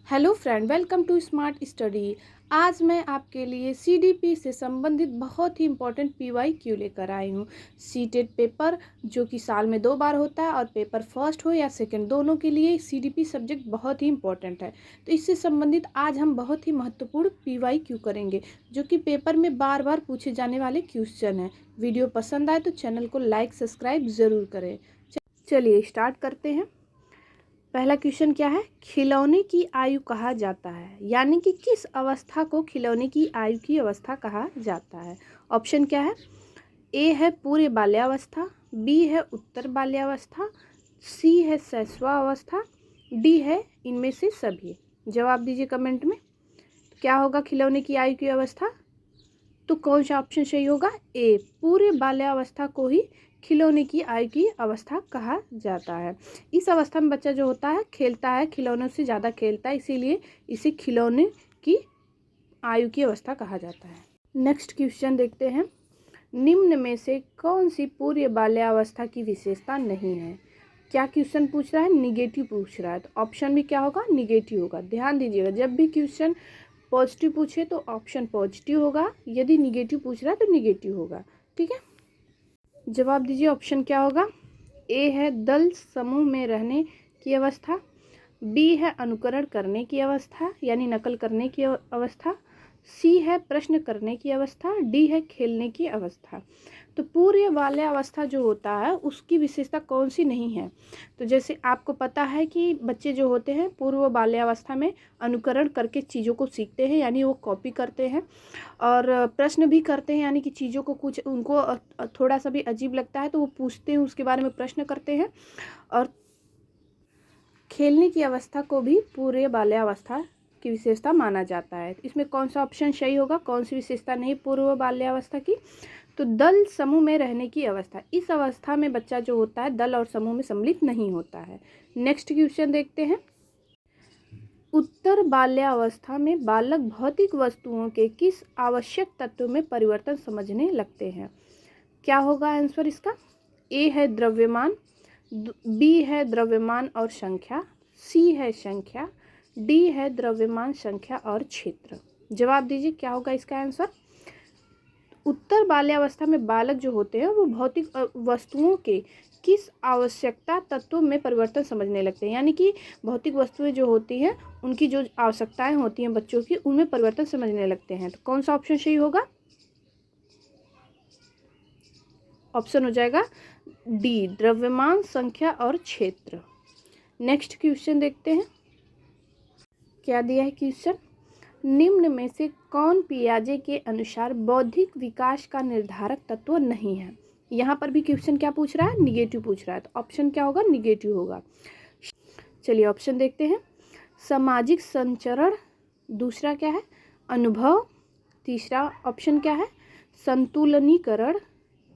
Hello friend, welcome to smart study. आज मैं आपके लिए सीडीपी से संबंधित बहुत ही इंपॉर्टेंट पीवाईक्यू लेकर आई हूँ। सीटेट पेपर जो कि साल में 2 बार होता है और पेपर फर्स्ट हो या सेकंड दोनों के लिए सीडीपी सब्जेक्ट बहुत ही इंपॉर्टेंट है। तो इससे संबंधित आज हम बहुत ही महत्वपूर्ण पीवाईक्यू करेंगे जो कि पेपर में बार बार पूछे जाने वाले क्वेश्चन हैं। वीडियो पसंद आए तो चैनल को लाइक सब्सक्राइब ज़रूर करें। चलिए स्टार्ट करते हैं। पहला क्वेश्चन क्या है? खिलौने की आयु कहा जाता है, यानी कि किस अवस्था को खिलौने की आयु की अवस्था कहा जाता है? ऑप्शन क्या है? ए है पूर्व बाल्यावस्था, बी है उत्तर बाल्यावस्था, सी है शैशवावस्था, डी है इनमें से सभी। जवाब दीजिए कमेंट में। क्या होगा खिलौने की आयु की अवस्था? तो कौन सा ऑप्शन सही होगा? ए, पूर्व बाल्यावस्था को ही खिलौने की आयु की अवस्था कहा जाता है। इस अवस्था में बच्चा जो होता है खेलता है, खिलौनों से ज़्यादा खेलता है, इसीलिए इसे खिलौने की आयु की अवस्था कहा जाता है। नेक्स्ट क्वेश्चन देखते हैं। निम्न में से कौन सी पूर्व बाल्यावस्था की विशेषता नहीं है? क्या क्वेश्चन पूछ रहा है? निगेटिव पूछ रहा है, तो ऑप्शन भी क्या होगा? निगेटिव होगा। ध्यान दीजिएगा, जब भी क्वेश्चन पॉजिटिव पूछे तो ऑप्शन पॉजिटिव होगा, यदि निगेटिव पूछ रहा है तो निगेटिव होगा। ठीक है, जवाब दीजिए। ऑप्शन क्या होगा? ए है दल समूह में रहने की अवस्था, बी है अनुकरण करने की अवस्था यानी नकल करने की अवस्था, सी है प्रश्न करने की अवस्था, डी है खेलने की अवस्था। तो पूर्व बाल्यावस्था जो होता है उसकी विशेषता कौन सी नहीं है? तो जैसे आपको पता है कि बच्चे जो होते हैं पूर्व बाल्यावस्था में अनुकरण करके चीज़ों को सीखते हैं, यानी वो कॉपी करते हैं और प्रश्न भी करते हैं, यानी कि चीज़ों को कुछ उनको थोड़ा सा भी अजीब लगता है तो वो पूछते हैं, उसके बारे में प्रश्न करते हैं। और खेलने की अवस्था को भी पूर्व बाल्यावस्था की विशेषता माना जाता है। इसमें कौन सा ऑप्शन सही होगा? कौन सी विशेषता नहीं पूर्व बाल्यावस्था की? तो दल समूह में रहने की अवस्था। इस अवस्था में बच्चा जो होता है दल और समूह में सम्मिलित नहीं होता है। नेक्स्ट क्वेश्चन देखते हैं। उत्तर बाल्यावस्था में बालक भौतिक वस्तुओं के किस आवश्यक तत्व में परिवर्तन समझने लगते हैं? क्या होगा आंसर इसका? ए है द्रव्यमान, बी है द्रव्यमान और संख्या, सी है संख्या, डी है द्रव्यमान संख्या और क्षेत्र। जवाब दीजिए क्या होगा इसका आंसर? उत्तर बाल्यावस्था में बालक जो होते हैं वो भौतिक वस्तुओं के किस आवश्यकता तत्वों में परिवर्तन समझने लगते हैं, यानी कि भौतिक वस्तुएं जो होती हैं उनकी जो आवश्यकताएं होती हैं बच्चों की उनमें परिवर्तन समझने लगते हैं। तो कौन सा ऑप्शन सही होगा? ऑप्शन हो जाएगा डी, द्रव्यमान संख्या और क्षेत्र। नेक्स्ट क्वेश्चन देखते हैं। क्या दिया है क्वेश्चन? निम्न में से कौन पियाजे के अनुसार बौद्धिक विकास का निर्धारक तत्व नहीं है? यहाँ पर भी क्वेश्चन क्या पूछ रहा है? निगेटिव पूछ रहा है, तो ऑप्शन क्या होगा? निगेटिव होगा। चलिए ऑप्शन देखते हैं। सामाजिक संचरण, दूसरा क्या है? अनुभव, तीसरा ऑप्शन क्या है? संतुलनीकरण,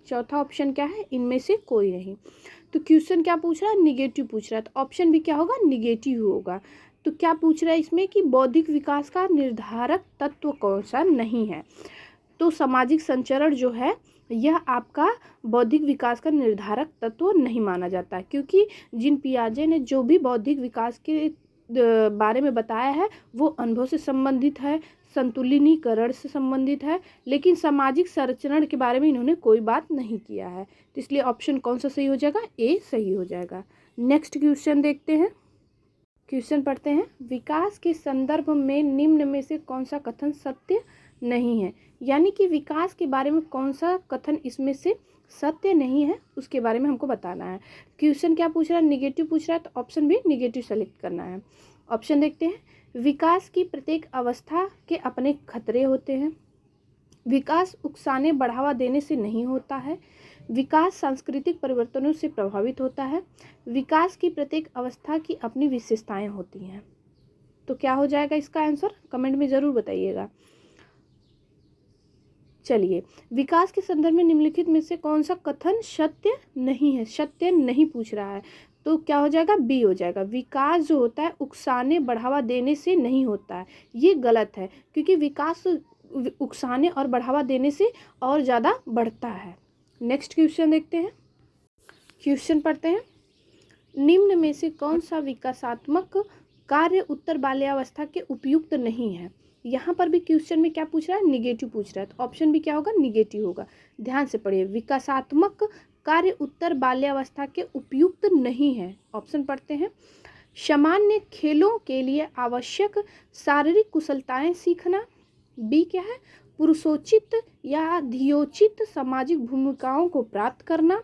चौथा ऑप्शन क्या है? इनमें से कोई नहीं। तो क्वेश्चन क्या पूछ रहा है? निगेटिव पूछ रहा है, तो ऑप्शन भी क्या होगा? निगेटिव होगा। तो क्या पूछ रहा है इसमें कि बौद्धिक विकास का निर्धारक तत्व कौन सा नहीं है? तो सामाजिक संचरण जो है यह आपका बौद्धिक विकास का निर्धारक तत्व नहीं माना जाता है, क्योंकि जीन पियाजे ने जो भी बौद्धिक विकास के बारे में बताया है वो अनुभव से संबंधित है, संतुलिनीकरण से संबंधित है, लेकिन सामाजिक संरचना के बारे में इन्होंने कोई बात नहीं किया है। तो इसलिए ऑप्शन कौन सा सही हो जाएगा? ए सही हो जाएगा। नेक्स्ट क्वेश्चन देखते हैं। क्वेश्चन पढ़ते हैं। विकास के संदर्भ में निम्न में से कौन सा कथन सत्य नहीं है? यानी कि विकास के बारे में कौन सा कथन इसमें से सत्य नहीं है उसके बारे में हमको बताना है। क्वेश्चन क्या पूछ रहा है? निगेटिव पूछ रहा है, तो ऑप्शन भी निगेटिव सेलेक्ट करना है। ऑप्शन देखते हैं। विकास की प्रत्येक अवस्था के अपने खतरे होते हैं, विकास उकसाने बढ़ावा देने से नहीं होता है, विकास सांस्कृतिक परिवर्तनों से प्रभावित होता है, विकास की प्रत्येक अवस्था की अपनी विशेषताएं होती हैं। तो क्या हो जाएगा इसका आंसर? कमेंट में ज़रूर बताइएगा। चलिए, विकास के संदर्भ में निम्नलिखित में से कौन सा कथन सत्य नहीं है? सत्य नहीं पूछ रहा है, तो क्या हो जाएगा? बी हो जाएगा। विकास जो होता है उकसाने बढ़ावा देने से नहीं होता है, ये गलत है, क्योंकि विकास उकसाने और बढ़ावा देने से और ज़्यादा बढ़ता है। नेक्स्ट क्वेश्चन देखते हैं। क्वेश्चन पढ़ते हैं। निम्न में से कौन सा विकासात्मक कार्य उत्तर बाल्यावस्था के उपयुक्त नहीं है। यहाँ पर भी क्वेश्चन में क्या पूछ रहा है, निगेटिव पूछ रहा है, तो ऑप्शन भी क्या होगा, निगेटिव होगा। ध्यान से पढ़िए, विकासात्मक कार्य उत्तर बाल्यावस्था के उपयुक्त नहीं है। ऑप्शन पढ़ते हैं, सामान्य खेलों के लिए आवश्यक शारीरिक कुशलताएं सीखना। बी क्या है, पुरुषोचित या धियोचित सामाजिक भूमिकाओं को प्राप्त करना।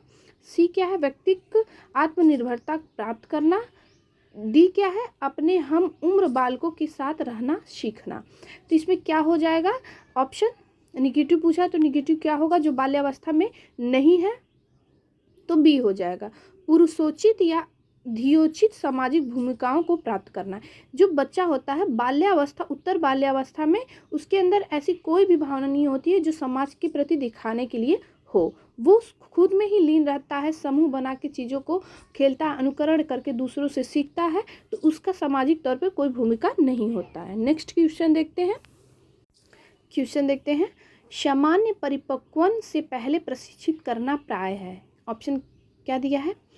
सी क्या है, व्यक्तिगत आत्मनिर्भरता प्राप्त करना। डी क्या है, अपने हम उम्र बालकों के साथ रहना सीखना। तो इसमें क्या हो जाएगा, ऑप्शन निगेटिव पूछा है तो निगेटिव क्या होगा, जो बाल्यावस्था में नहीं है, तो बी हो जाएगा, पुरुषोचित या धियोचित सामाजिक भूमिकाओं को प्राप्त करना। जो बच्चा होता है बाल्यावस्था, उत्तर बाल्यावस्था में, उसके अंदर ऐसी कोई भी भावना नहीं होती है जो समाज के प्रति दिखाने के लिए हो। वो खुद में ही लीन रहता है, समूह बना के चीज़ों को खेलता, अनुकरण करके दूसरों से सीखता है, तो उसका सामाजिक तौर पर कोई भूमिका नहीं होता है। नेक्स्ट क्वेश्चन देखते हैं, सामान्य परिपक्वन से पहले प्रशिक्षित करना प्राय है। ऑप्शन क्या दिया है,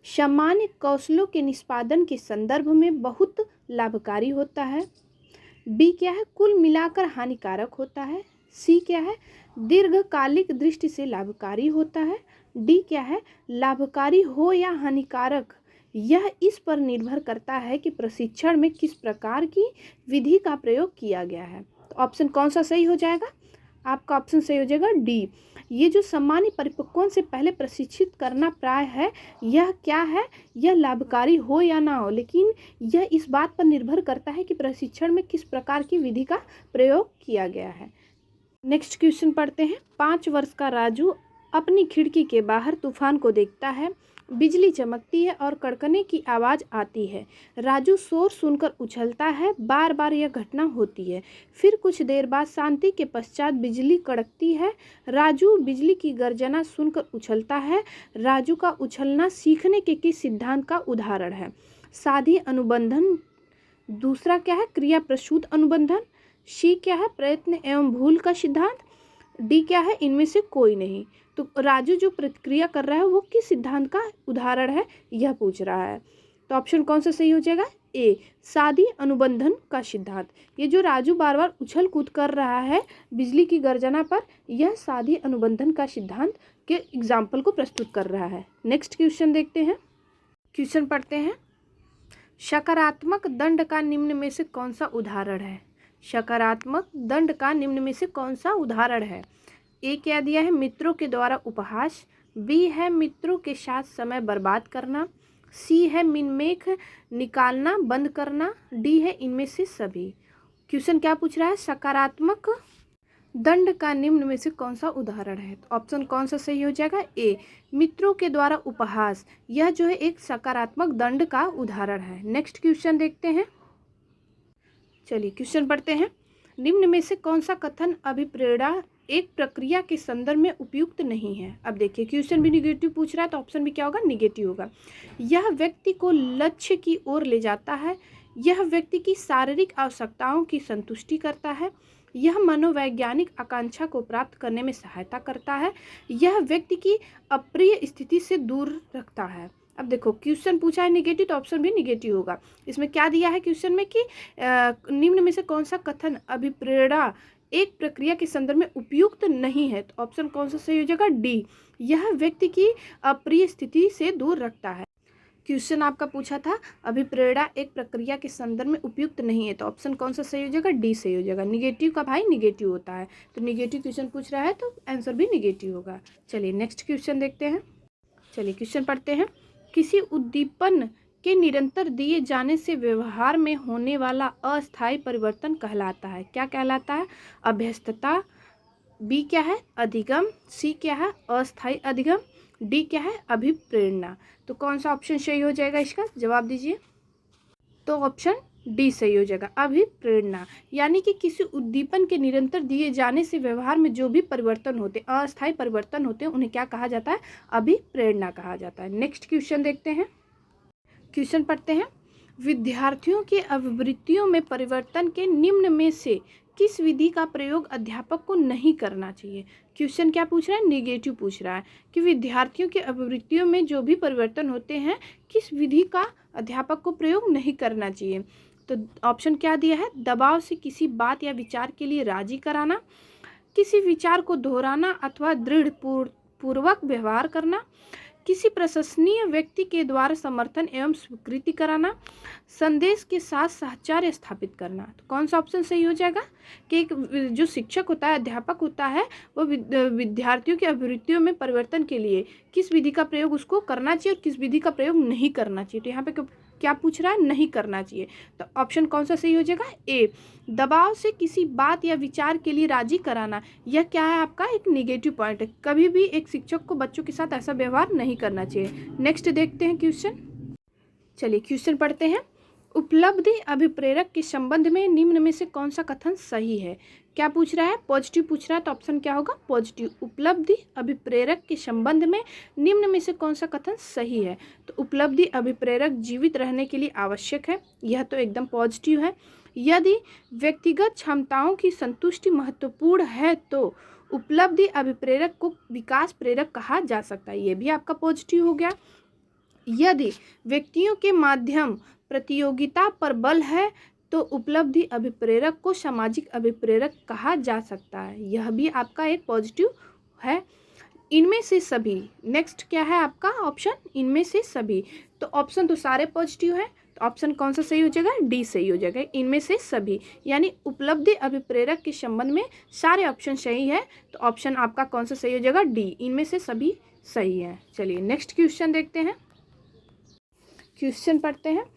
सामान्य कौशलों के निष्पादन के संदर्भ में बहुत लाभकारी होता है। बी क्या है, कुल मिलाकर हानिकारक होता है। सी क्या है, दीर्घकालिक दृष्टि से लाभकारी होता है। डी क्या है, लाभकारी हो या हानिकारक, यह इस पर निर्भर करता है कि प्रशिक्षण में किस प्रकार की विधि का प्रयोग किया गया है। तो ऑप्शन कौन सा सही हो जाएगा, आपका ऑप्शन सही हो जाएगा डी। ये जो सामान्य परिपक्वन से पहले प्रशिक्षित करना प्राय है, यह क्या है, यह लाभकारी हो या ना हो, लेकिन यह इस बात पर निर्भर करता है कि प्रशिक्षण में किस प्रकार की विधि का प्रयोग किया गया है। नेक्स्ट क्वेश्चन पढ़ते हैं, 5 वर्ष का राजू अपनी खिड़की के बाहर तूफान को देखता है। बिजली चमकती है और कड़कने की आवाज़ आती है। राजू शोर सुनकर उछलता है, बार बार यह घटना होती है। फिर कुछ देर बाद शांति के पश्चात बिजली कड़कती है। राजू बिजली की गर्जना सुनकर उछलता है। राजू का उछलना सीखने के किस सिद्धांत का उदाहरण है। साधी अनुबंधन, दूसरा क्या है, क्रिया प्रसूत अनुबंधन। सी क्या है, प्रयत्न एवं भूल का सिद्धांत। डी क्या है, इनमें से कोई नहीं। तो राजू जो प्रतिक्रिया कर रहा है वो किस सिद्धांत का उदाहरण है, यह पूछ रहा है। तो ऑप्शन कौन सा सही हो जाएगा, ए, साधी अनुबंधन का सिद्धांत। ये जो राजू बार बार उछल कूद कर रहा है बिजली की गर्जना पर, यह साधी अनुबंधन का सिद्धांत के एग्जाम्पल को प्रस्तुत कर रहा है। नेक्स्ट क्वेश्चन देखते हैं, क्वेश्चन पढ़ते हैं, सकारात्मक दंड का निम्न में से कौन सा उदाहरण है। सकारात्मक दंड का निम्न में से कौन सा उदाहरण है। ए क्या दिया है, मित्रों के द्वारा उपहास। बी है मित्रों के साथ समय बर्बाद करना। सी है मिनमेख निकालना बंद करना। डी है इनमें से सभी। क्वेश्चन क्या पूछ रहा है, सकारात्मक दंड का निम्न में से कौन सा उदाहरण है। तो ऑप्शन कौन सा सही हो जाएगा, ए, मित्रों के द्वारा उपहास, यह जो है एक सकारात्मक दंड का उदाहरण है। नेक्स्ट क्वेश्चन देखते हैं, चलिए क्वेश्चन पढ़ते हैं, निम्न में से कौन सा कथन अभिप्रेरणा एक प्रक्रिया के संदर्भ में उपयुक्त नहीं है। अब देखिए क्वेश्चन भी निगेटिव पूछ रहा है, तो ऑप्शन भी क्या होगा, निगेटिव होगा। यह व्यक्ति को लक्ष्य की ओर ले जाता है। यह व्यक्ति की शारीरिक आवश्यकताओं की संतुष्टि करता है। यह मनोवैज्ञानिक आकांक्षा को प्राप्त करने में सहायता करता है। यह व्यक्ति की अप्रिय स्थिति से दूर रखता है। अब देखो क्वेश्चन पूछा है निगेटिव, तो ऑप्शन भी निगेटिव होगा। इसमें क्या दिया है क्वेश्चन में कि निम्न में से कौन सा कथन अभिप्रेरणा एक प्रक्रिया के संदर्भ में उपयुक्त नहीं है। तो ऑप्शन कौन सा सही हो जाएगा, डी, यह व्यक्ति की अप्रिय स्थिति से दूर रखता है। क्वेश्चन आपका पूछा था अभिप्रेरणा एक प्रक्रिया के संदर्भ में उपयुक्त नहीं है, तो ऑप्शन कौन सा सही हो जाएगा, डी सही हो जाएगा। निगेटिव का भाई निगेटिव होता है, तो निगेटिव क्वेश्चन पूछ रहा है तो आंसर भी निगेटिव होगा। चलिए नेक्स्ट क्वेश्चन देखते हैं, चलिए क्वेश्चन पढ़ते हैं, किसी उद्दीपन के निरंतर दिए जाने से व्यवहार में होने वाला अस्थायी परिवर्तन कहलाता है। क्या कहलाता है, अभ्यस्तता। बी क्या है, अधिगम। सी क्या है, अस्थायी अधिगम। डी क्या है, अभिप्रेरणा। तो कौन सा ऑप्शन सही हो जाएगा, इसका जवाब दीजिए। तो ऑप्शन डी सही हो जाएगा, अभिप्रेरणा। यानी कि किसी उद्दीपन के निरंतर दिए जाने से व्यवहार में जो भी परिवर्तन होते, अस्थायी परिवर्तन होते हैं, उन्हें क्या कहा जाता है, अभिप्रेरणा कहा जाता है। नेक्स्ट क्वेश्चन देखते हैं, क्वेश्चन पढ़ते हैं, विद्यार्थियों की अभिवृत्तियों में परिवर्तन के निम्न में से किस विधि का प्रयोग अध्यापक को नहीं करना चाहिए। क्वेश्चन क्या पूछ रहा है, नेगेटिव पूछ रहा है कि विद्यार्थियों की अभिवृत्तियों में जो भी परिवर्तन होते हैं किस विधि का अध्यापक को प्रयोग नहीं करना चाहिए। तो ऑप्शन क्या दिया है, दबाव से किसी बात या विचार के लिए राजी कराना, किसी विचार को दोहराना अथवा दृढ़ पूर्वक व्यवहार करना, किसी प्रशंसनीय व्यक्ति के द्वारा समर्थन एवं स्वीकृति कराना, संदेश के साथ साहचर्य स्थापित करना। तो कौन सा ऑप्शन सही हो जाएगा कि एक जो शिक्षक होता है, अध्यापक होता है, वो विद्यार्थियों की अभिवृत्तियों में परिवर्तन के लिए किस विधि का प्रयोग उसको करना चाहिए और किस विधि का प्रयोग नहीं करना चाहिए। तो यहाँ पे क्या पूछ रहा है, नहीं करना चाहिए। तो ऑप्शन कौन सा सही हो जाएगा, ए, दबाव से किसी बात या विचार के लिए राजी कराना। यह क्या है, आपका एक नेगेटिव पॉइंट है। कभी भी एक शिक्षक को बच्चों के साथ ऐसा व्यवहार नहीं करना चाहिए। नेक्स्ट देखते हैं क्वेश्चन। चलिए क्वेश्चन पढ़ते हैं। उपलब्धि अभिप्रेरक के संबंध में निम्न में से कौन सा कथन सही है। क्या पूछ रहा है, पॉजिटिव पूछ रहा है, तो ऑप्शन क्या होगा, पॉजिटिव। उपलब्धि अभिप्रेरक के संबंध में निम्न में से कौन सा कथन सही है। तो उपलब्धि अभिप्रेरक जीवित रहने के लिए आवश्यक है, यह तो एकदम पॉजिटिव है। यदि व्यक्तिगत क्षमताओं की संतुष्टि महत्वपूर्ण है तो उपलब्धि अभिप्रेरक को विकास प्रेरक कहा जा सकता है, ये भी आपका पॉजिटिव हो गया। यदि व्यक्तियों के माध्यम प्रतियोगिता पर बल है तो उपलब्धि अभिप्रेरक को सामाजिक अभिप्रेरक कहा जा सकता है, यह भी आपका एक पॉजिटिव है। इनमें से सभी, नेक्स्ट क्या है आपका ऑप्शन, इनमें से सभी। तो ऑप्शन तो सारे पॉजिटिव है, तो ऑप्शन कौन सा सही हो जाएगा, डी सही हो जाएगा, इनमें से सभी। यानी उपलब्धि अभिप्रेरक के संबंध में सारे ऑप्शन सही है, तो ऑप्शन आपका कौन सा सही हो जाएगा, डी, इनमें से सभी सही है। चलिए नेक्स्ट क्वेश्चन देखते हैं। क्वेश्चन पढ़ते हैं।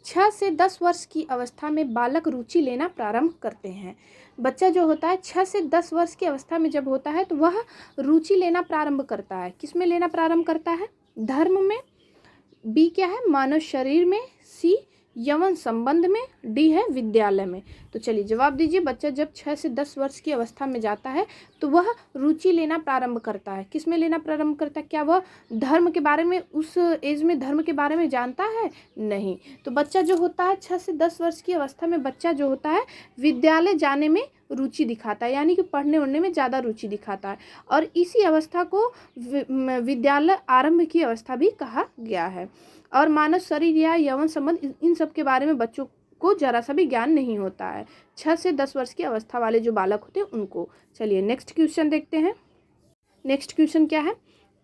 6 से 10 वर्ष की अवस्था में बालक रुचि लेना प्रारंभ करते हैं। बच्चा जो होता है 6 से 10 वर्ष की अवस्था में जब होता है तो वह रुचि लेना प्रारंभ करता है। किस में लेना प्रारंभ करता है, धर्म में, बी क्या है, मानव शरीर में, सी यौन संबंध में, डी है विद्यालय में। तो चलिए जवाब दीजिए। बच्चा जब 6 से 10 वर्ष की अवस्था में जाता है तो वह रुचि लेना प्रारंभ करता है। किस में लेना प्रारंभ करता है, क्या वह धर्म के बारे में, उस एज में धर्म के बारे में जानता है, नहीं। तो बच्चा जो होता है 6 से 10 वर्ष की अवस्था में बच्चा जो होता है विद्यालय जाने में रुचि दिखाता है, यानी कि पढ़ने उड़ने में ज़्यादा रुचि दिखाता है। और इसी अवस्था को विद्यालय आरंभ की अवस्था भी कहा गया है। और मानव शरीर या यौन संबंध, इन सब के बारे में बच्चों को जरा सा भी ज्ञान नहीं होता है, 6 से 10 वर्ष की अवस्था वाले जो बालक होते हैं उनको। चलिए नेक्स्ट क्वेश्चन देखते हैं। नेक्स्ट क्वेश्चन क्या है,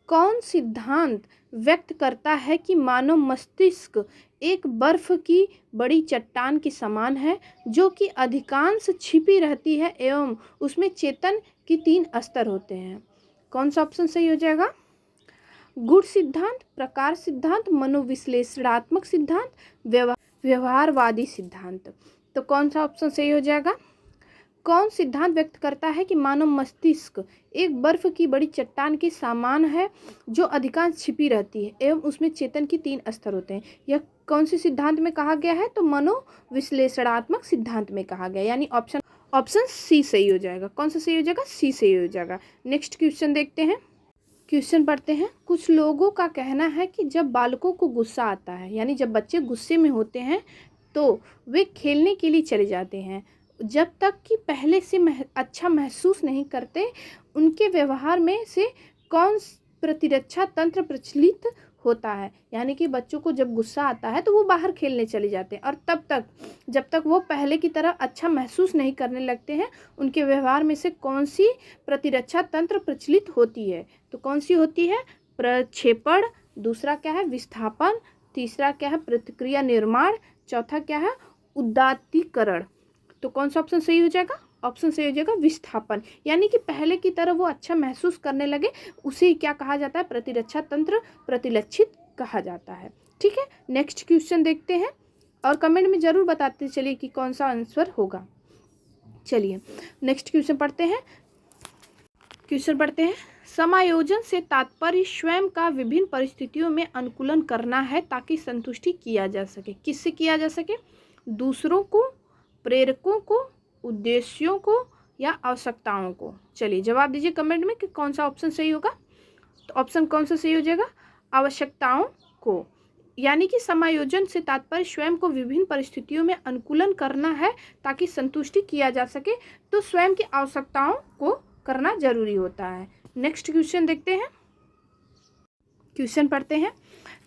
कौन सिद्धांत व्यक्त करता है कि मानव मस्तिष्क एक बर्फ की बड़ी चट्टान के समान है जो कि अधिकांश छिपी रहती है एवं उसमें चेतन की 3 स्तर होते हैं। कौन सा ऑप्शन सही हो जाएगा, गुण सिद्धांत, प्रकार सिद्धांत, मनोविश्लेषणात्मक सिद्धांत, व्यवहारवादी सिद्धांत। तो कौन सा ऑप्शन सही हो जाएगा, कौन सिद्धांत व्यक्त करता है कि मानव मस्तिष्क एक बर्फ की बड़ी चट्टान के समान है जो अधिकांश छिपी रहती है एवं उसमें चेतन की 3 स्तर होते हैं। यह कौन से सिद्धांत में कहा गया है, तो मनोविश्लेषणात्मक सिद्धांत में कहा गया, यानी ऑप्शन सी सही हो जाएगा। कौन सा सही हो जाएगा, सी सही हो जाएगा। नेक्स्ट क्वेश्चन देखते हैं। क्वेश्चन पढ़ते हैं। कुछ लोगों का कहना है कि जब बालकों को गुस्सा आता है, यानी जब बच्चे गुस्से में होते हैं तो वे खेलने के लिए चले जाते हैं, जब तक कि पहले से अच्छा महसूस नहीं करते। उनके व्यवहार में से कौन प्रतिरक्षा तंत्र प्रचलित होता है, यानी कि बच्चों को जब गुस्सा आता है तो वो बाहर खेलने चले जाते हैं और तब तक जब तक वो पहले की तरह अच्छा महसूस नहीं करने लगते हैं, उनके व्यवहार में से कौन सी प्रतिरक्षा तंत्र प्रचलित होती है। तो कौन सी होती है, प्रक्षेपण, दूसरा क्या है विस्थापन, तीसरा क्या है प्रतिक्रिया निर्माण, चौथा क्या है उदात्तीकरण। तो कौन सा ऑप्शन सही हो जाएगा, ऑप्शन सही हो जाएगा विस्थापन, यानी कि पहले की तरह वो अच्छा महसूस करने लगे, उसे क्या कहा जाता है, प्रतिरक्षा तंत्र प्रतिलक्षित कहा जाता है। ठीक है, नेक्स्ट क्वेश्चन देखते हैं और कमेंट में जरूर बताते चलिए कि कौन सा आंसर होगा। चलिए नेक्स्ट क्वेश्चन पढ़ते हैं। क्वेश्चन पढ़ते हैं। समायोजन से तात्पर्य स्वयं का विभिन्न परिस्थितियों में अनुकूलन करना है ताकि संतुष्टि किया जा सके। किससे किया जा सके, दूसरों को, प्रेरकों को, उद्देश्यों को या आवश्यकताओं को। चलिए जवाब दीजिए कमेंट में कि कौन सा ऑप्शन सही होगा। तो ऑप्शन कौन सा सही हो जाएगा, आवश्यकताओं को। यानी कि समायोजन से तात्पर्य स्वयं को विभिन्न परिस्थितियों में अनुकूलन करना है ताकि संतुष्टि किया जा सके, तो स्वयं की आवश्यकताओं को करना जरूरी होता है। नेक्स्ट क्वेश्चन देखते हैं। क्वेश्चन पढ़ते हैं।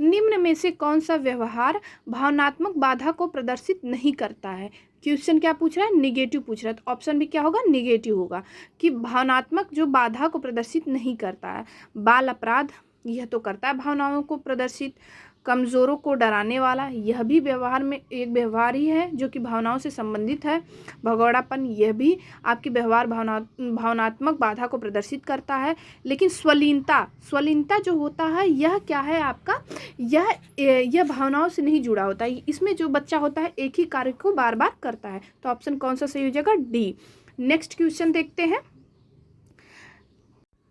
निम्न में से कौन सा व्यवहार भावनात्मक बाधा को प्रदर्शित नहीं करता है? क्वेश्चन क्या पूछ रहा है? निगेटिव पूछ रहा है, तो ऑप्शन भी क्या होगा? निगेटिव होगा, कि भावनात्मक जो बाधा को प्रदर्शित नहीं करता है। बाल अपराध, यह तो करता है भावनाओं को प्रदर्शित। कमज़ोरों को डराने वाला, यह भी व्यवहार में एक व्यवहार ही है जो कि भावनाओं से संबंधित है। भगौड़ापन, यह भी आपकी व्यवहार भावनात्मक बाधा को प्रदर्शित करता है। लेकिन स्वलीनता जो होता है, यह क्या है आपका? यह भावनाओं से नहीं जुड़ा होता है। इसमें जो बच्चा होता है एक ही कार्य को बार बार करता है, तो ऑप्शन कौन सा सही हो जाएगा? डी। नेक्स्ट क्वेश्चन देखते हैं।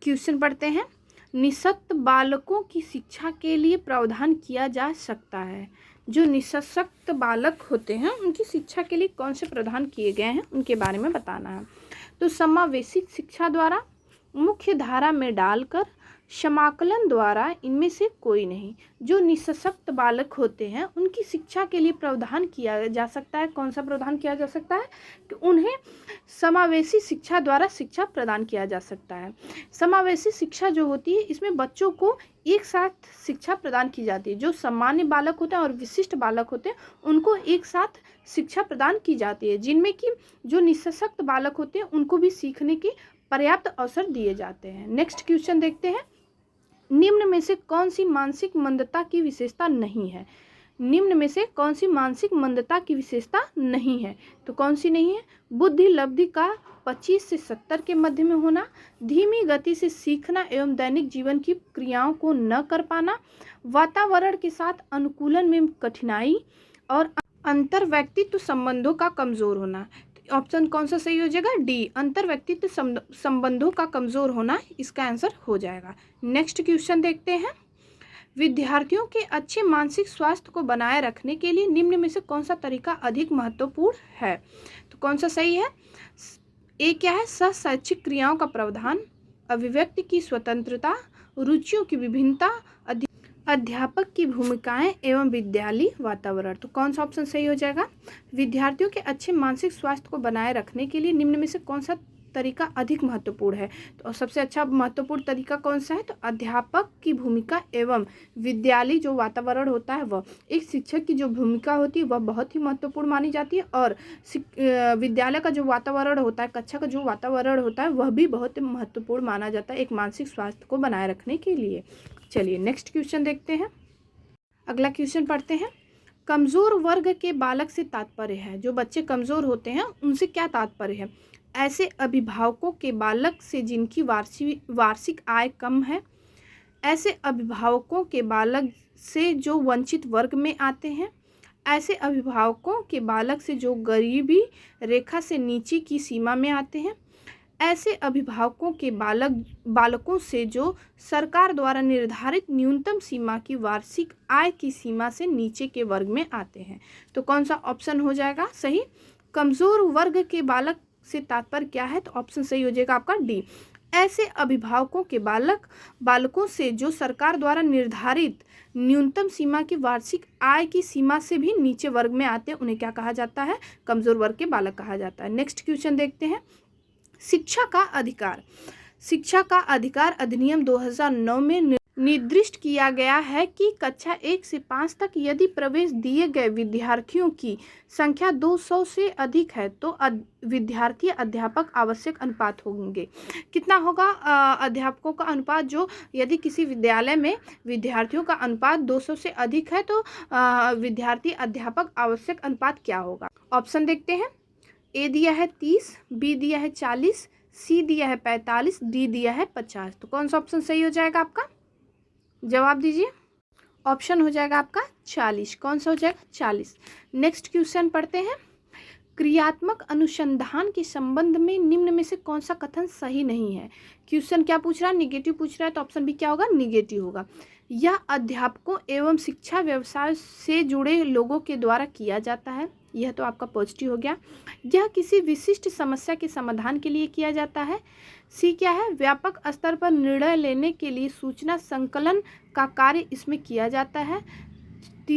क्वेश्चन पढ़ते हैं। निःशक्त बालकों की शिक्षा के लिए प्रावधान किया जा सकता है। जो निःशक्त बालक होते हैं उनकी शिक्षा के लिए कौन से प्रावधान किए गए हैं, उनके बारे में बताना है। तो समावेशित शिक्षा द्वारा, मुख्य धारा में डालकर, समाकलन द्वारा, इनमें से कोई नहीं। जो निःशक्त बालक होते हैं उनकी शिक्षा के लिए प्रावधान किया जा सकता है। कौन सा प्रावधान किया जा सकता है? कि उन्हें समावेशी शिक्षा द्वारा शिक्षा प्रदान किया जा सकता है। समावेशी शिक्षा जो होती है, इसमें बच्चों को एक साथ शिक्षा प्रदान की जाती है। जो सामान्य बालक होते हैं और विशिष्ट बालक होते हैं उनको एक साथ शिक्षा प्रदान की जाती है, जिनमें कि जो निःशक्त बालक होते हैं उनको भी सीखने की पर्याप्त अवसर दिए जाते हैं। नेक्स्ट क्वेश्चन देखते हैं। निम्न में से कौन सी मानसिक मंदता की विशेषता नहीं है? निम्न में से कौन सी मानसिक मंदता की विशेषता नहीं है? तो कौन सी नहीं है? बुद्धि लब्धि का 25 से 70 के मध्य में होना, धीमी गति से सीखना एवं दैनिक जीवन की क्रियाओं को न कर पाना, वातावरण के साथ अनुकूलन में कठिनाई और अंतर व्यक्तित्व संबंधों का कमजोर होना। ऑप्शन कौन सा सही हो जाएगा? डी, अंतर व्यक्तित्व संबंधों का कमजोर होना इसका आंसर हो जाएगा। नेक्स्ट क्वेश्चन देखते हैं। विद्यार्थियों के अच्छे मानसिक स्वास्थ्य को बनाए रखने के लिए निम्न में से कौन सा तरीका अधिक महत्वपूर्ण है? तो कौन सा सही है? ए क्या है? सहशैक्षिक क्रियाओं का प्रावधान, अभिव्यक्ति की स्वतंत्रता, रुचियों की विभिन्नता, अध्यापक की भूमिकाएं एवं विद्यालय वातावरण। तो कौन सा ऑप्शन सही हो जाएगा? विद्यार्थियों के अच्छे मानसिक स्वास्थ्य को बनाए रखने के लिए निम्न में से कौन सा तरीका अधिक महत्वपूर्ण है? तो सबसे अच्छा महत्वपूर्ण तरीका कौन सा है? तो अध्यापक की भूमिका एवं विद्यालय जो वातावरण होता है, वह एक शिक्षक की जो भूमिका होती है वह बहुत ही महत्वपूर्ण मानी जाती है, और विद्यालय का जो वातावरण होता है, कक्षा का जो वातावरण होता है, वह भी बहुत महत्वपूर्ण माना जाता है एक मानसिक स्वास्थ्य को बनाए रखने के लिए। चलिए नेक्स्ट क्वेश्चन देखते हैं। अगला क्वेश्चन पढ़ते हैं। कमजोर वर्ग के बालक से तात्पर्य है, जो बच्चे कमजोर होते हैं उनसे क्या तात्पर्य है? ऐसे अभिभावकों के बालक से जिनकी वार्षिक आय कम है, ऐसे अभिभावकों के बालक से जो वंचित वर्ग में आते हैं, ऐसे अभिभावकों के बालक से जो गरीबी रेखा से नीचे की सीमा में आते हैं, ऐसे अभिभावकों के बालकों से जो सरकार द्वारा निर्धारित न्यूनतम सीमा की वार्षिक आय की सीमा से नीचे के वर्ग में आते हैं। तो कौन सा ऑप्शन हो जाएगा सही? कमजोर वर्ग के बालक से तात्पर्य क्या है? तो ऑप्शन सही हो जाएगा आपका डी। ऐसे अभिभावकों के बालकों से जो सरकार द्वारा निर्धारित न्यूनतम सीमा की वार्षिक आय की सीमा से भी नीचे वर्ग में आते हैं, उन्हें क्या कहा जाता है? कमजोर वर्ग के बालक कहा जाता है। नेक्स्ट क्वेश्चन देखते हैं। शिक्षा का अधिकार अधिनियम 2009 में निर्दिष्ट किया गया है कि कक्षा 1 से 5 तक यदि प्रवेश दिए गए विद्यार्थियों की संख्या 200 से अधिक है तो विद्यार्थी अध्यापक आवश्यक अनुपात होंगे। कितना होगा अध्यापकों का अनुपात? जो यदि किसी विद्यालय में विद्यार्थियों का अनुपात 200 से अधिक है तो विद्यार्थी अध्यापक आवश्यक अनुपात क्या होगा? ऑप्शन देखते हैं। ए दिया है 30, बी दिया है 40, सी दिया है 45, डी दिया है 50। तो कौन सा ऑप्शन सही हो जाएगा आपका? जवाब दीजिए। ऑप्शन हो जाएगा आपका 40। कौन सा हो जाएगा? 40। नेक्स्ट क्वेश्चन पढ़ते हैं। क्रियात्मक अनुसंधान के संबंध में निम्न में से कौन सा कथन सही नहीं है? क्वेश्चन क्या पूछ रहा है? निगेटिव पूछ रहा है, तो ऑप्शन बी क्या होगा? निगेटिव होगा। यह अध्यापकों एवं शिक्षा व्यवसाय से जुड़े लोगों के द्वारा किया जाता है, यह तो आपका पॉजिटिव हो गया। यह किसी विशिष्ट समस्या के समाधान के लिए किया जाता है। सी क्या है? व्यापक स्तर पर निर्णय लेने के लिए सूचना संकलन का कार्य इसमें किया जाता है।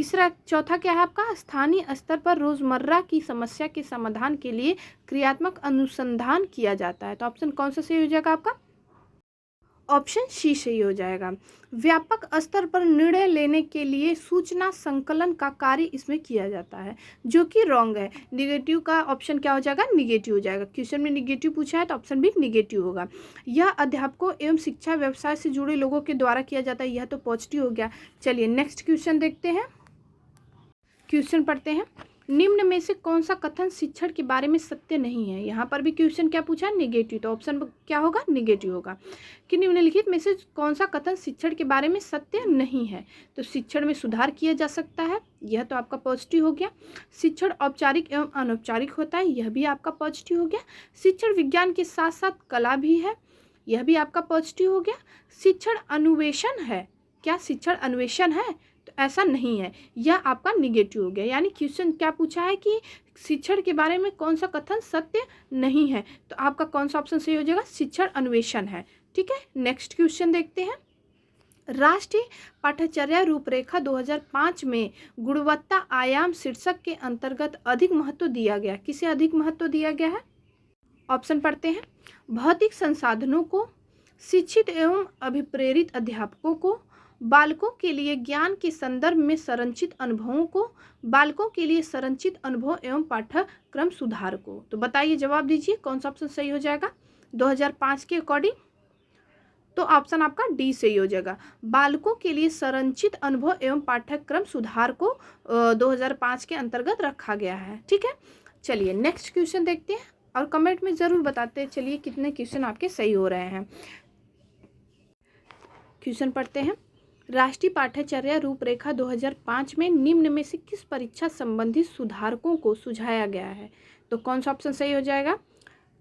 चौथा क्या है आपका, स्थानीय स्तर पर रोजमर्रा की समस्या के समाधान के लिए क्रियात्मक अनुसंधान किया जाता है। तो ऑप्शन कौन सा सही हो जाएगा आपका, ऑप्शन सी सही हो जाएगा। व्यापक स्तर पर निर्णय लेने के लिए सूचना संकलन का कार्य इसमें किया जाता है, जो कि रॉन्ग है। निगेटिव का ऑप्शन क्या हो जाएगा, निगेटिव हो जाएगा। क्वेश्चन में निगेटिव पूछा है तो ऑप्शन भी निगेटिव होगा। यह अध्यापकों एवं शिक्षा व्यवसाय से जुड़े लोगों के द्वारा किया जाता है, यह तो पॉजिटिव हो गया। चलिए नेक्स्ट क्वेश्चन देखते हैं। क्वेश्चन पढ़ते हैं। निम्न में से कौन सा कथन शिक्षण के बारे में सत्य नहीं है। यहाँ पर भी क्वेश्चन क्या पूछा है, निगेटिव, तो ऑप्शन क्या होगा, निगेटिव होगा। कि निम्नलिखित में से कौन सा कथन शिक्षण के बारे में सत्य नहीं है। तो शिक्षण में सुधार किया जा सकता है, यह तो आपका पॉजिटिव हो गया। शिक्षण औपचारिक एवं अनौपचारिक होता है, यह भी आपका पॉजिटिव हो गया। शिक्षण विज्ञान के साथ साथ कला भी है, यह भी आपका पॉजिटिव हो गया। शिक्षण अन्वेषण है, क्या शिक्षण अन्वेषण है, तो ऐसा नहीं है, यह आपका निगेटिव हो गया। यानी क्वेश्चन क्या पूछा है कि शिक्षण के बारे में कौन सा कथन सत्य नहीं है, तो आपका कौन सा ऑप्शन सही हो जाएगा, शिक्षण अन्वेषण है। ठीक है, नेक्स्ट क्वेश्चन देखते हैं। राष्ट्रीय पाठ्यचर्या रूपरेखा 2005 में गुणवत्ता आयाम शीर्षक के अंतर्गत अधिक महत्व दिया गया, किसे अधिक महत्व दिया गया है। ऑप्शन पढ़ते हैं। भौतिक संसाधनों को, शिक्षित एवं अभिप्रेरित अध्यापकों को, बालकों के लिए ज्ञान के संदर्भ में संरचित अनुभवों को, बालकों के लिए संरचित अनुभव एवं पाठ्यक्रम सुधार को। तो बताइए, जवाब दीजिए कौन सा ऑप्शन सही हो जाएगा 2005 के अकॉर्डिंग। तो ऑप्शन आपका डी सही हो जाएगा। बालकों के लिए संरचित अनुभव एवं पाठ्यक्रम सुधार को 2005 के अंतर्गत रखा गया है। ठीक है, चलिए नेक्स्ट क्वेश्चन देखते हैं और कमेंट में ज़रूर बताते हैं चलिए कितने क्वेश्चन आपके सही हो रहे हैं। क्वेश्चन पढ़ते हैं। राष्ट्रीय पाठ्यचर्या रूपरेखा 2005 में निम्न में से किस परीक्षा संबंधित सुधारकों को सुझाया गया है। तो कौन सा ऑप्शन सही हो जाएगा,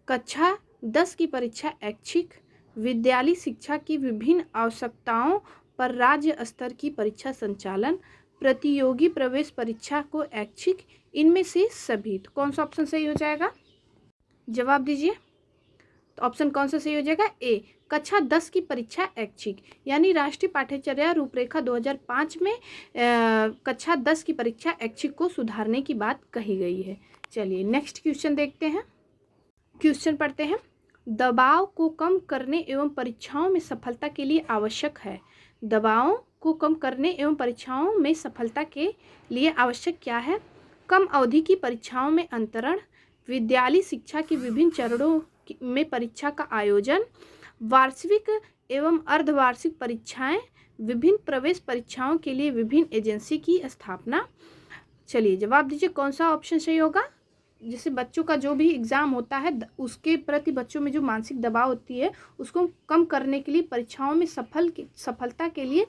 कक्षा 10 की परीक्षा ऐच्छिक, विद्यालय शिक्षा की विभिन्न आवश्यकताओं पर राज्य स्तर की परीक्षा संचालन, प्रतियोगी प्रवेश परीक्षा को ऐच्छिक, इनमें से सभी। तो कौन सा ऑप्शन सही हो जाएगा, जवाब दीजिए। तो ऑप्शन कौन सा सही हो जाएगा, ए, कक्षा 10 की परीक्षा ऐच्छिक। यानी राष्ट्रीय पाठ्यचर्या रूपरेखा 2005 में कक्षा 10 की परीक्षा ऐच्छिक को सुधारने की बात कही गई है। चलिए नेक्स्ट क्वेश्चन देखते हैं। क्वेश्चन पढ़ते हैं। दबाव को कम करने एवं परीक्षाओं में सफलता के लिए आवश्यक है। दबाव को कम करने एवं परीक्षाओं में सफलता के लिए आवश्यक क्या है, कम अवधि की परीक्षाओं में अंतरण, विद्यालय शिक्षा के विभिन्न चरणों में परीक्षा का आयोजन, वार्षिक एवं अर्धवार्षिक परीक्षाएं, विभिन्न प्रवेश परीक्षाओं के लिए विभिन्न एजेंसी की स्थापना। चलिए जवाब दीजिए कौन सा ऑप्शन सही होगा। जैसे बच्चों का जो भी एग्ज़ाम होता है उसके प्रति बच्चों में जो मानसिक दबाव होती है उसको कम करने के लिए परीक्षाओं में सफलता के लिए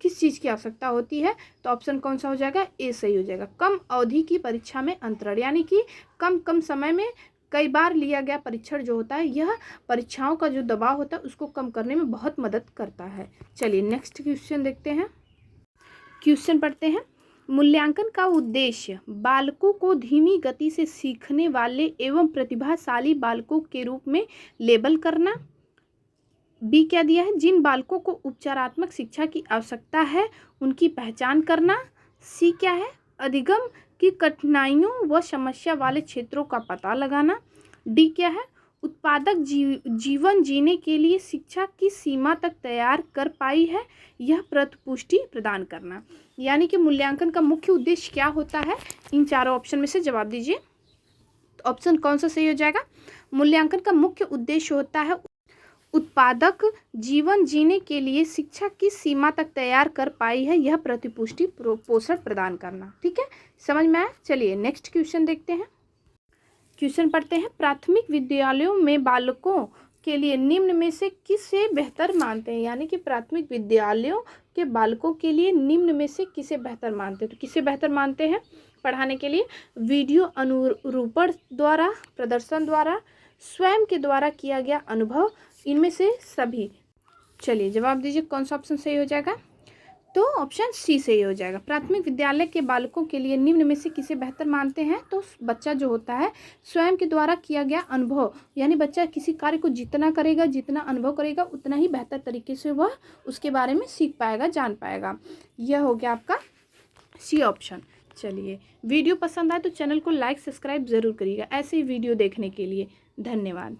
किस चीज़ की आवश्यकता होती है, तो ऑप्शन कौन सा हो जाएगा, ए सही हो जाएगा। कम अवधि की परीक्षा में अंतरण, यानी कि कम समय में कई बार लिया गया परीक्षण जो होता है यह परीक्षाओं का जो दबाव होता है उसको कम करने में बहुत मदद करता है। चलिए नेक्स्ट क्वेश्चन देखते हैं। क्वेश्चन पढ़ते हैं। मूल्यांकन का उद्देश्य बालकों को धीमी गति से सीखने वाले एवं प्रतिभाशाली बालकों के रूप में लेबल करना। बी क्या दिया है, जिन बालकों को उपचारात्मक शिक्षा की आवश्यकता है उनकी पहचान करना। सी क्या है, अधिगम की कठिनाइयों व समस्या वाले क्षेत्रों का पता लगाना। डी क्या है, उत्पादक जीवन जीने के लिए शिक्षा की सीमा तक तैयार कर पाई है, यह प्रतिपुष्टि प्रदान करना। यानी कि मूल्यांकन का मुख्य उद्देश्य क्या होता है, इन चारों ऑप्शन में से जवाब दीजिए। तो ऑप्शन कौन सा सही हो जाएगा, मूल्यांकन का मुख्य उद्देश्य होता है उत्पादक जीवन जीने के लिए शिक्षा की सीमा तक तैयार कर पाई है, यह प्रतिपुष्टि पोषण प्रदान करना। ठीक है, समझ में आया। चलिए नेक्स्ट क्वेश्चन देखते हैं। क्वेश्चन पढ़ते हैं। प्राथमिक विद्यालयों में बालकों के लिए निम्न में से किसे बेहतर मानते हैं, यानी कि प्राथमिक विद्यालयों के बालकों के लिए निम्न में से किसे बेहतर मानते हैं। तो किसे बेहतर मानते हैं पढ़ाने के लिए, वीडियो अनुरूपण द्वारा, प्रदर्शन द्वारा, स्वयं के द्वारा किया गया अनुभव, इनमें से सभी। चलिए जवाब दीजिए कौन सा ऑप्शन सही हो जाएगा, तो ऑप्शन सी सही हो जाएगा। प्राथमिक विद्यालय के बालकों के लिए निम्न में से किसे बेहतर मानते हैं, तो बच्चा जो होता है स्वयं के द्वारा किया गया अनुभव, यानी बच्चा किसी कार्य को जितना करेगा, जितना अनुभव करेगा उतना ही बेहतर तरीके से वह उसके बारे में सीख पाएगा, जान पाएगा। यह हो गया आपका सी ऑप्शन। चलिए, वीडियो पसंद आए तो चैनल को लाइक सब्सक्राइब ज़रूर करिएगा ऐसे ही वीडियो देखने के लिए। धन्यवाद।